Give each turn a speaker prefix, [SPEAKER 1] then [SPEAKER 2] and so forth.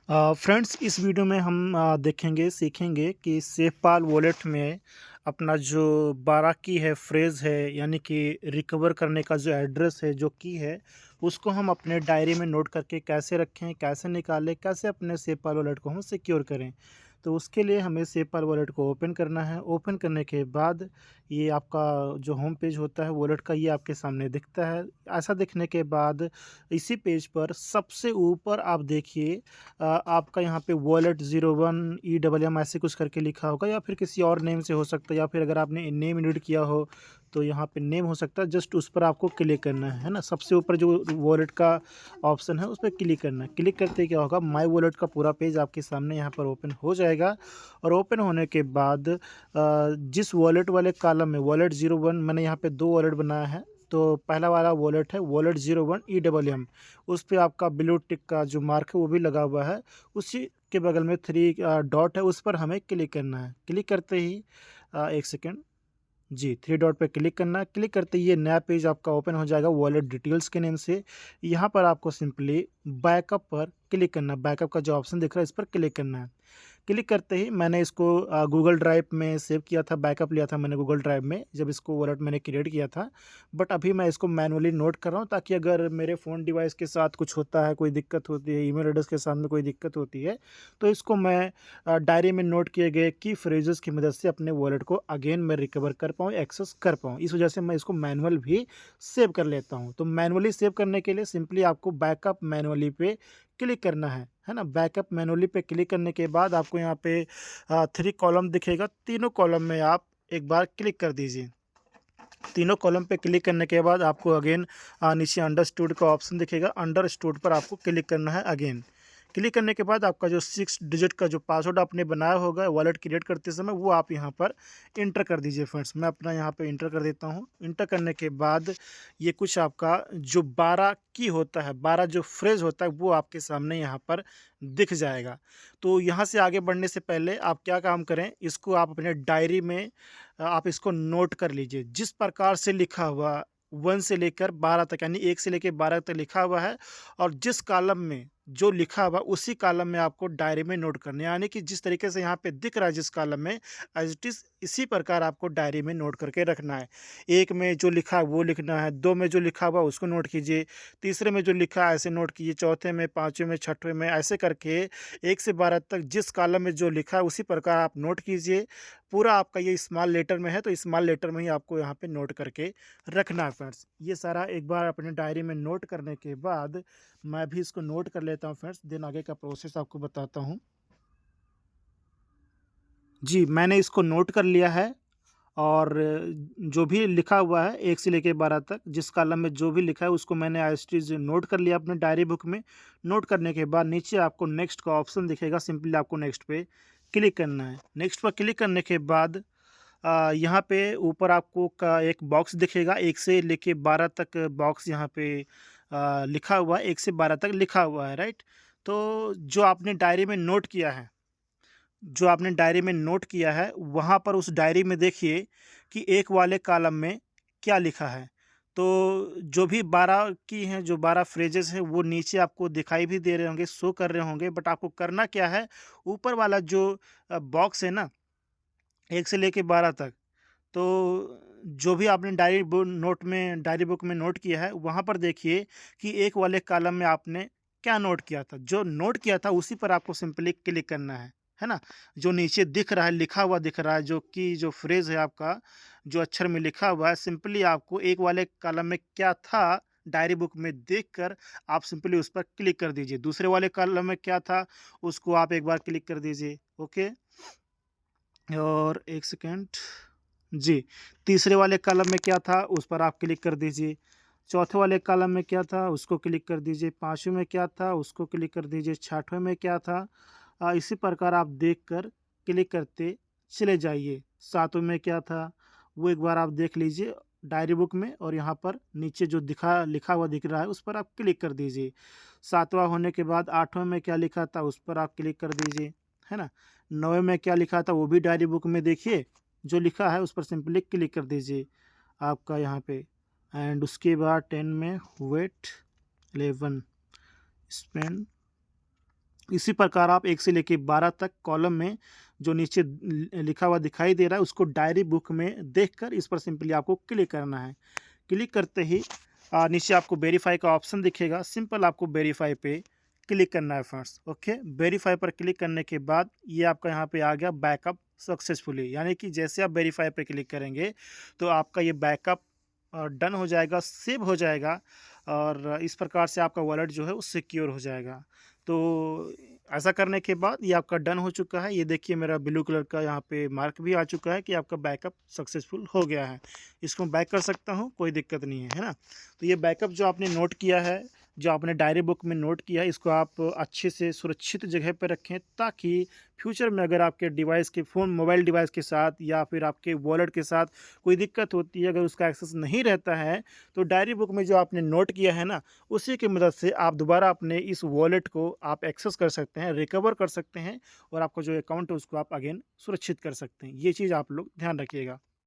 [SPEAKER 1] Friends, इस video में हम देखेंगे सीखेंगे कि सेफपाल वॉलेट में अपना जो 12 की है फ्रेज़ है, यानी कि रिकवर करने का जो एड्रेस है, जो की है, उसको हम अपने डायरी में नोट करके कैसे रखें, कैसे निकालें, कैसे अपने सेफपाल वॉलेट को हम सिक्योर करें। तो उसके लिए हमें सेफपाल वॉलेट को ओपन करना है। ओपन करने के बाद ये आपका जो होम पेज होता है वॉलेट का, ये आपके सामने दिखता है। ऐसा दिखने के बाद इसी पेज पर सबसे ऊपर आप देखिए, आपका यहाँ पे वॉलेट 01 EWM ऐसे कुछ करके लिखा होगा, या फिर किसी और नेम से हो सकता है, या फिर अगर आपने नेम एडिट किया हो तो यहाँ पे नेम हो सकता है। जस्ट उस पर आपको क्लिक करना है ना। सबसे ऊपर जो वॉलेट का ऑप्शन है उस पर क्लिक करना है। क्लिक करते ही क्या होगा, माय वॉलेट का पूरा पेज आपके सामने यहाँ पर ओपन हो जाएगा। और ओपन होने के बाद जिस वॉलेट वाले कॉलम में वॉलेट 01, मैंने यहाँ पे 2 वॉलेट बनाया है। तो पहला वाला वॉलेट है वॉलेट 01 EWM, उस पे आपका ब्लू टिक का जो मार्क है वो भी लगा हुआ है। उसी के बगल में 3 डॉट है, उस पर हमें क्लिक करना है। क्लिक करते ही एक सेकेंड, जी, 3 डॉट पे क्लिक करना है। क्लिक करते ही ये नया पेज आपका ओपन हो जाएगा वॉलेट डिटेल्स के नेम से। यहाँ पर आपको सिंपली बैकअप पर क्लिक करना है। बैकअप का जो ऑप्शन दिख रहा है इस पर क्लिक करना है। क्लिक करते ही मैंने इसको गूगल ड्राइव में सेव किया था, बैकअप लिया था मैंने गूगल ड्राइव में जब इसको वॉलेट मैंने क्रिएट किया था। बट अभी मैं इसको मैनुअली नोट कर रहा हूँ, ताकि अगर मेरे फ़ोन डिवाइस के साथ कुछ होता है, कोई दिक्कत होती है, ईमेल एड्रेस के साथ में कोई दिक्कत होती है, तो इसको मैं डायरी में नोट किए गए की फ्रेजेस की मदद से अपने वॉलेट को अगेन मैं रिकवर कर पाऊँ, एक्सेस कर पाऊँ। इस वजह से मैं इसको मैनुअल भी सेव कर लेता हूँ। तो मैनुअली सेव करने के लिए सिंपली आपको बैकअप मैनुअली पे क्लिक करना है ना। बैकअप मैनुअली पे क्लिक करने के बाद आपको यहाँ पे 3 कॉलम दिखेगा। तीनों कॉलम में आप एक बार क्लिक कर दीजिए। तीनों कॉलम पे क्लिक करने के बाद आपको अगेन नीचे अंडरस्टूड का ऑप्शन दिखेगा। अंडरस्टूड पर आपको क्लिक करना है अगेन। क्लिक करने के बाद आपका जो 6 डिजिट का जो पासवर्ड आपने बनाया होगा वॉलेट क्रिएट करते समय, वो आप यहाँ पर इंटर कर दीजिए। फ्रेंड्स, मैं अपना यहाँ पे इंटर कर देता हूँ। इंटर करने के बाद ये कुछ आपका जो 12 की होता है, 12 जो फ्रेज होता है, वो आपके सामने यहाँ पर दिख जाएगा। तो यहाँ से आगे बढ़ने से पहले आप क्या काम करें, इसको आप अपने डायरी में आप इसको नोट कर लीजिए। जिस प्रकार से लिखा हुआ 1 से लेकर 12 तक, यानी 1 से लेकर 12 तक लिखा हुआ है, और जिस कॉलम में जो लिखा हुआ उसी कॉलम में आपको डायरी में नोट करना है। यानी कि जिस तरीके से यहाँ पे दिख रहा है जिस कॉलम में, एज इट इज़ इसी प्रकार आपको डायरी में नोट करके रखना है। 1 में जो लिखा है वो लिखना है, 2 में जो लिखा हुआ उसको नोट कीजिए, तीसरे में जो लिखा है ऐसे नोट कीजिए, चौथे में, पाँचवें में, छठवें में, ऐसे करके 1 से 12 तक जिस कॉलम में जो लिखा है उसी प्रकार आप नोट कीजिए। पूरा आपका ये स्मॉल लेटर में है तो स्मॉल लेटर में ही आपको यहाँ पे नोट करके रखना है। फ्रेंड्स, ये सारा एक बार अपने डायरी में नोट करने के बाद मैं भी इसको नोट कर लेता हूँ फ्रेंड्स, देन आगे का प्रोसेस आपको बताता हूँ। जी, मैंने इसको नोट कर लिया है। और जो भी लिखा हुआ है 1 से लेके 12 तक, जिस कॉलम में जो भी लिखा है उसको मैंने एज़ इट इज़ नोट कर लिया अपने डायरी बुक में। नोट करने के बाद नीचे आपको नेक्स्ट का ऑप्शन दिखेगा, सिंपली आपको नेक्स्ट पे क्लिक करना है। नेक्स्ट पर क्लिक करने के बाद यहाँ पे ऊपर आपको का एक बॉक्स दिखेगा, 1 से लेके 12 तक बॉक्स यहाँ पे लिखा हुआ है, 1 से 12 तक लिखा हुआ है, राइट? तो जो आपने डायरी में नोट किया है, वहाँ पर उस डायरी में देखिए कि एक वाले कॉलम में क्या लिखा है। तो जो भी 12 की हैं, जो 12 फ्रेजेज़ हैं, वो नीचे आपको दिखाई भी दे रहे होंगे, शो कर रहे होंगे, बट आपको करना क्या है, ऊपर वाला जो बॉक्स है ना, 1 से लेके 12 तक, तो जो भी आपने डायरी बुक में नोट किया है, वहाँ पर देखिए कि एक वाले कॉलम में आपने क्या नोट किया था। जो नोट किया था उसी पर आपको सिंपली क्लिक करना है ना? जो नीचे दिख रहा है, लिखा हुआ दिख रहा है, जो फ्रेज़ है आपका, जो अक्षर में लिखा हुआ है, सिंपली आपको एक वाले कॉलम में क्या था, डायरी बुक में देखकर आप सिंपली उस पर क्लिक कर दीजिए। दूसरे वाले कॉलम में क्या था, उसको आप एक बार क्लिक कर दीजिए, ओके? और 1 सेकंड, जी, तीसरे वाले कॉलम में क्या था उस पर आप क्लिक कर दीजिए। चौथे वाले कॉलम में क्या था उसको क्लिक कर दीजिए। पाँचवें में क्या था उसको क्लिक कर दीजिए। छठवें में क्या था, इसी प्रकार आप देखकर क्लिक करते चले जाइए। सातवें में क्या था वो एक बार आप देख लीजिए डायरी बुक में, और यहाँ पर नीचे जो लिखा हुआ दिख रहा है उस पर आप क्लिक कर दीजिए। सातवां होने के बाद आठवें में क्या लिखा था उस पर आप क्लिक कर दीजिए, है ना? नौवें में क्या लिखा था वो भी डायरी बुक में देखिए, जो लिखा है उस पर सिंपली क्लिक कर दीजिए आपका यहाँ पे। एंड उसके बाद 10 में वेट 11 स्पेन इसी प्रकार आप 1 से लेके 12 तक कॉलम में जो नीचे लिखा हुआ दिखाई दे रहा है उसको डायरी बुक में देखकर इस पर सिंपली आपको क्लिक करना है। क्लिक करते ही नीचे आपको वेरीफाई का ऑप्शन दिखेगा, सिंपल आपको वेरीफाई पे क्लिक करना है फ्रेंड्स। ओके, वेरीफाई पर क्लिक करने के बाद ये आपका यहाँ पे आ गया बैकअप सक्सेसफुली, यानी कि जैसे आप वेरीफाई पे क्लिक करेंगे तो आपका ये बैकअप डन हो जाएगा, सेव हो जाएगा और इस प्रकार से आपका वॉलेट जो है वो सिक्योर हो जाएगा। तो ऐसा करने के बाद ये आपका डन हो चुका है। ये देखिए मेरा ब्लू कलर का यहाँ पे मार्क भी आ चुका है कि आपका बैकअप सक्सेसफुल हो गया है। इसको मैं बैक कर सकता हूँ, कोई दिक्कत नहीं है ना। तो ये बैकअप जो आपने नोट किया है, जो आपने डायरी बुक में नोट किया है, इसको आप अच्छे से सुरक्षित जगह पर रखें ताकि फ्यूचर में अगर आपके डिवाइस के मोबाइल डिवाइस के साथ या फिर आपके वॉलेट के साथ कोई दिक्कत होती है, अगर उसका एक्सेस नहीं रहता है, तो डायरी बुक में जो आपने नोट किया है ना, उसी की मदद से आप दोबारा अपने इस वॉलेट को आप एक्सेस कर सकते हैं, रिकवर कर सकते हैं और आपका जो अकाउंट है उसको आप अगेन सुरक्षित कर सकते हैं। ये चीज़ आप लोग ध्यान रखिएगा।